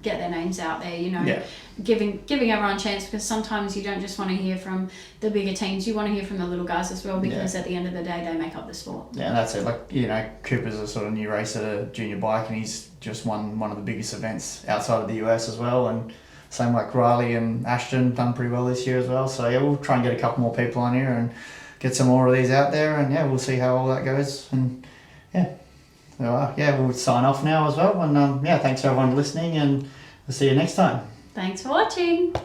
get their names out there, giving everyone a chance, because sometimes you don't just want to hear from the bigger teams, you want to hear from the little guys as well, because at the end of the day they make up the sport. Yeah, and that's it. Like, Cooper's a sort of new racer to junior bike, and he's just won one of the biggest events outside of the US as well, and same like Riley and Ashton done pretty well this year as well. So yeah, we'll try and get a couple more people on here and get some more of these out there, and we'll see how all that goes. And we'll sign off now as well. And thanks for everyone listening, and we'll see you next time. Thanks for watching.